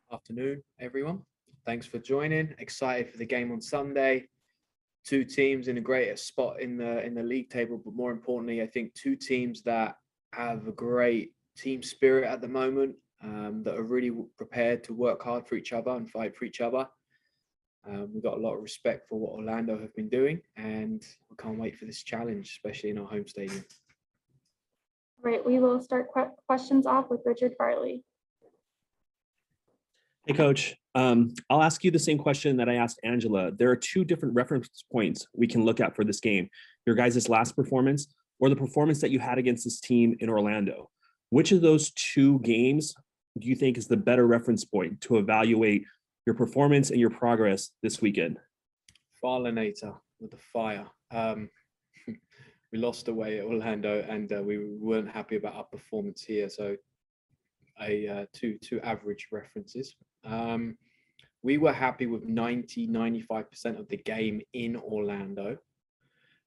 Afternoon, everyone. Thanks for joining. Excited for the game on Sunday. Two teams in a great spot in the league table, but more importantly, I think two teams that have a great team spirit at the moment, that are really prepared to work hard for each other and fight for each other. We've got a lot of respect for what Orlando have been doing, and we can't wait for this challenge, especially in our home stadium. Right, we will start questions off with Richard Farley. Hey, Coach. I'll ask you the same question that I asked Angela. There are two different reference points we can look at for this game. Your guys' last performance or the performance that you had against this team in Orlando. Which of those two games do you think is the better reference point to evaluate your performance and your progress this weekend? Farlinator with the fire. We lost away at Orlando, and we weren't happy about our performance here. So two average references. We were happy with 95% of the game in Orlando,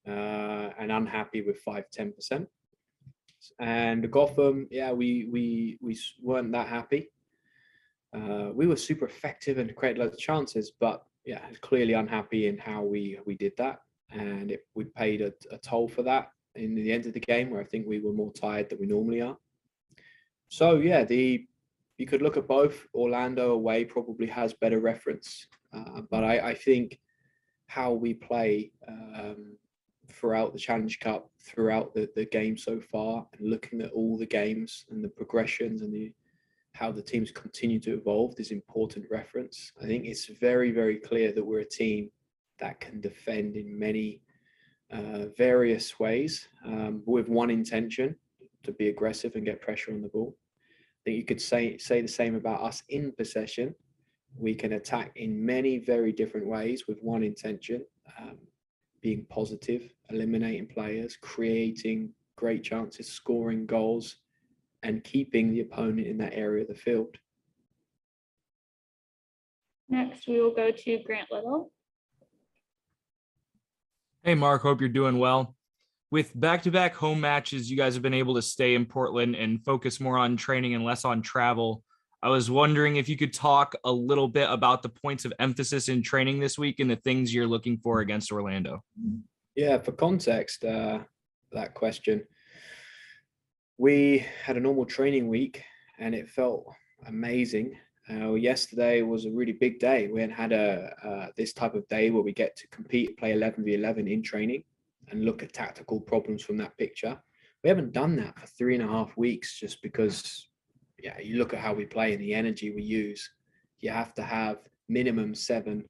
and unhappy with 5-10%. And Gotham, yeah, we weren't that happy. We were super effective and created loads of chances, but yeah, clearly unhappy in how we did that, and we paid a toll for that in the end of the game, where I think we were more tired than we normally are. So yeah, you could look at both. Orlando away probably has better reference, but I think how we play throughout the Challenge Cup, throughout the game so far, and looking at all the games and the progressions and how the teams continue to evolve is important reference. I think it's very, very clear that we're a team that can defend in many various ways, with one intention: to be aggressive and get pressure on the ball. I think you could say the same about us in possession. We can attack in many very different ways with one intention: being positive, eliminating players, creating great chances, scoring goals, and keeping the opponent in that area of the field. Next, we will go to Grant Little. Hey, Mark, hope you're doing well. With back-to-back home matches, you guys have been able to stay in Portland and focus more on training and less on travel. I was wondering if you could talk a little bit about the points of emphasis in training this week and the things you're looking for against Orlando. Yeah, for context, that question, we had a normal training week and it felt amazing. Yesterday was a really big day. We hadn't had this type of day where we get to compete, play 11v11 in training and look at tactical problems from that picture. We haven't done that for 3.5 weeks, just because, yeah, you look at how we play and the energy we use. You have to have minimum seven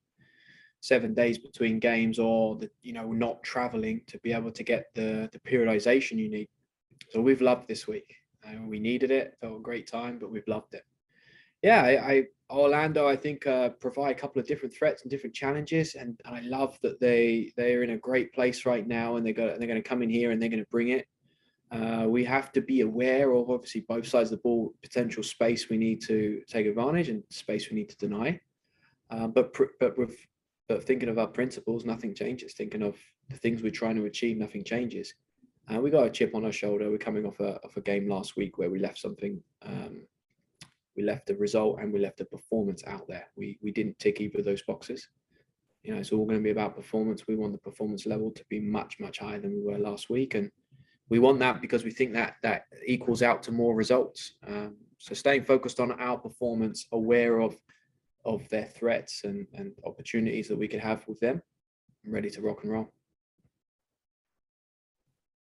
days between games, or not traveling, to be able to get the periodization you need. So we've loved this week. We needed it. Felt a great time, but we've loved it. Yeah, Orlando, I think, provide a couple of different threats and different challenges, and I love that they're in a great place right now, and they're going to come in here and they're going to bring it. We have to be aware of, obviously, both sides of the ball, potential space we need to take advantage and space we need to deny. But thinking of our principles, nothing changes. Thinking of the things we're trying to achieve, nothing changes. We got a chip on our shoulder. We're coming off a game last week where we left something. We left a result and we left a performance out there. We didn't tick either of those boxes. It's all going to be about performance. We want the performance level to be much, much higher than we were last week. And we want that because we think that equals out to more results. So staying focused on our performance, aware of their threats and opportunities that we could have with them, and ready to rock and roll.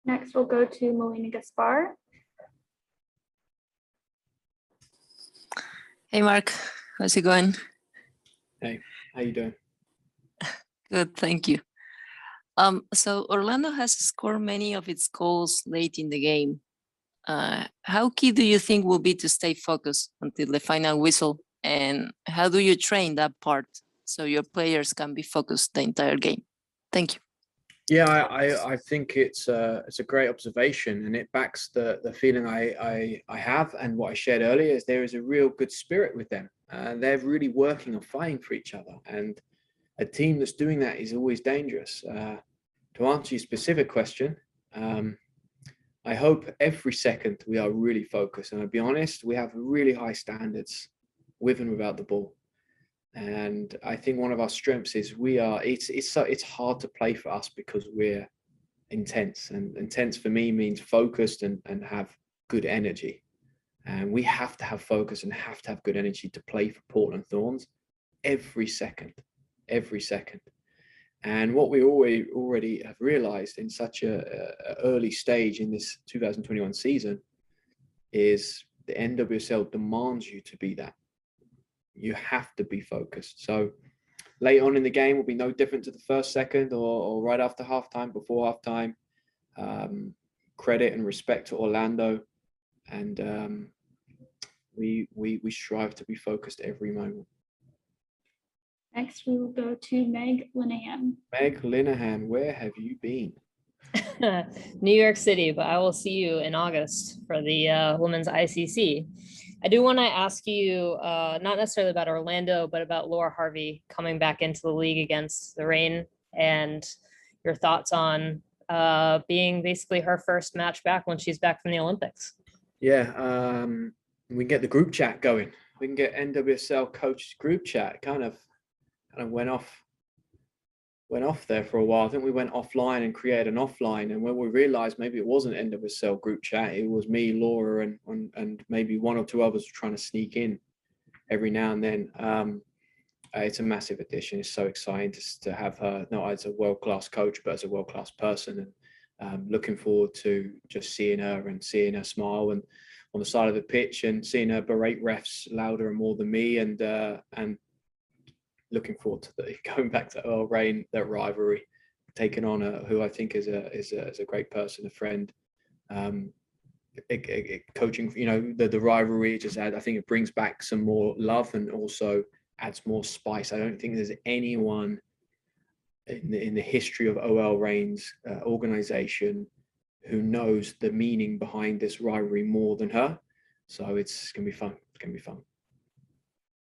Next, we'll go to Melina Gaspar. Hey, Mark, how's it going? Hey, how you doing? Good, thank you. So Orlando has scored many of its goals late in the game. How key do you think will be to stay focused until the final whistle? And how do you train that part so your players can be focused the entire game? Thank you. Yeah, I think it's a great observation, and it backs the feeling I have, and what I shared earlier is there is a real good spirit with them. They're really working and fighting for each other, and a team that's doing that is always dangerous. To answer your specific question, I hope every second we are really focused, and I'll be honest, we have really high standards with and without the ball. And I think one of our strengths is it's hard to play for us because we're intense, and intense for me means focused and have good energy. And we have to have focus and have to have good energy to play for Portland Thorns every second. And what we already have realized in such a early stage in this 2021 season is the NWSL demands you to be that. You have to be focused. So late on in the game will be no different to the first, second, or right after halftime, before halftime. Credit and respect to Orlando, and we strive to be focused every moment. Next, we will go to Meg Linehan. Meg Linehan, where have you been? New York City, but I will see you in August for the women's ICC. I do want to ask you, not necessarily about Orlando, but about Laura Harvey coming back into the league against the Reign, and your thoughts on being basically her first match back when she's back from the Olympics. Yeah, we can get the group chat going. We can get NWSL coach group chat. Kind of went off there for a while. I think we went offline and created an offline, and when we realized maybe it wasn't NWSL group chat, it was me, Laura, and maybe one or two others trying to sneak in every now and then. It's a massive addition. It's so exciting to have her not as a world-class coach, but as a world-class person, and looking forward to just seeing her smile and on the side of the pitch, and seeing her berate refs louder and more than me, and looking forward to going back to OL Reign, that rivalry, taking on who I think is a great person, a friend. Coaching, the rivalry just I think it brings back some more love and also adds more spice. I don't think there's anyone in the history of OL Reign's organization who knows the meaning behind this rivalry more than her. So it's gonna be fun. It's gonna be fun.